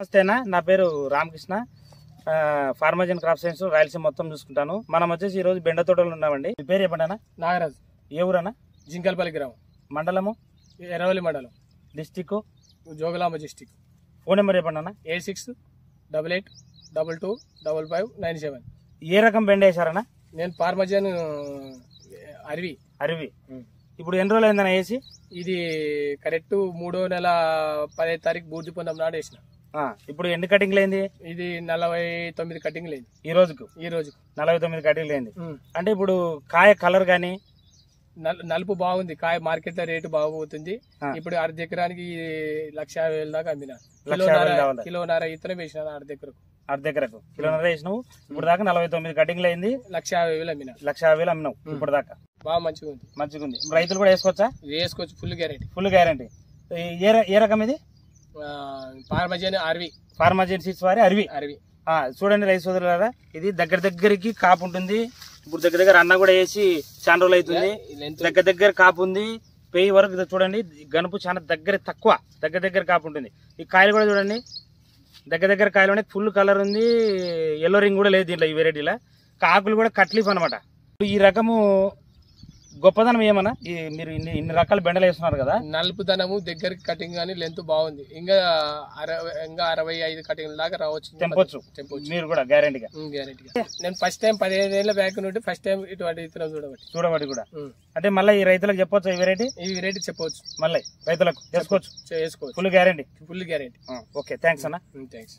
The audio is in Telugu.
నమస్తేనా, నా పేరు Ramakrishna. Farmers crop science Rayalaseema మొత్తం చూసుకుంటాను. మనం వచ్చేసి ఈ రోజు బెండ తోటలో ఉన్నామండి. మీ పేరు చెప్పండి అన్న. నాగరాజు. ఏ ఊరన్నా? జింకల్పల్లి గ్రామం, మండలము ఎర్రవల్లి మండలం, district Jogulamba district. Phone number చెప్పండి అన్న. 8688225597. ఏ రకం బెండ వేసారన్నా? నేను ఫార్మజన్ అరవి. ఇప్పుడు ఎన్ని రోజులు అయిందన్న వేసి? ఇది కరెక్ట్ 3వ నెల 10వ తారీఖు బూర్జు పొందం నాడు వేసిన. ఇప్పుడు ఎన్ని కటింగ్లు అయింది? ఇది 49 కటింగ్ లేదు ఈ రోజుకు. 49 కటింగ్లు అయింది. అంటే ఇప్పుడు కాయ కలర్ గానీ నలుపు బాగుంది. కాయ మార్కెట్ లో రేటు బాగుపోతుంది. ఇప్పుడు అర్ధ ఎకరానికి 1,50,000 దాకా అమ్మిన. కిలోన్నర ఇతనే వేసిన అర్ధ ఎకరకు కిలోన్నర వేసినావు. ఇప్పుడు దాకా 49 కటింగ్లు అయింది. 1,50,000 అమ్మిన. 1,50,000 అమ్మినావు ఇప్పుడు దాకా. బాగా మంచిగా ఉంది. రైతులు కూడా వేసుకోవచ్చా? వేసుకోవచ్చు. Full guarantee. ఏ రకం ఇది? ఫార్మజన్ అరవి. ఫార్మజన్ సీడ్స్ వారి అరవి. చూడండి రైతు సోదరులారా, ఇది దగ్గరికి కాపు ఉంటుంది. ఇప్పుడు దగ్గర అన్న కూడా వేసి చాలా రోజులు అవుతుంది. దగ్గర కాపు ఉంది. పేయి వరకు చూడండి, గనుపు చాలా తక్కువ దగ్గర కాపు ఉంటుంది. ఈ కాయలు కూడా చూడండి, దగ్గర కాయలు ఉన్నాయి. ఫుల్ కలర్ ఉంది. ఎల్లో రింగ్ కూడా లేదు దీంట్లో, ఈ వెరైటీలో. ఆకులు కూడా కట్లీఫ్ అనమాట. ఈ రకము గొప్పదనం ఏమన్నా? మీరు ఇన్ని రకాల బెండలు వేస్తున్నారు కదా, నలుపుదనము, దగ్గరికి కటింగ్ కానీ లెంత్ బాగుంది. ఇంకా 65 కటింగ్ దాకా రావచ్చు, తెంపొచ్చు మీరు కూడా గ్యారంటీగా. నేను ఫస్ట్ టైం 15 ఏళ్ల బ్యాక్ నుండి ఫస్ట్ టైం ఇటువంటి విత్తనం చూడబట్టి కూడా. అంటే మళ్ళీ ఈ రైతులకు చెప్పొచ్చు, ఈ వెరైటీ చెప్పవచ్చు. మళ్ళీ రైతులకు చేసుకోవచ్చు. Full guarantee. ఓకే, థ్యాంక్స్ అన్న. థ్యాంక్స్.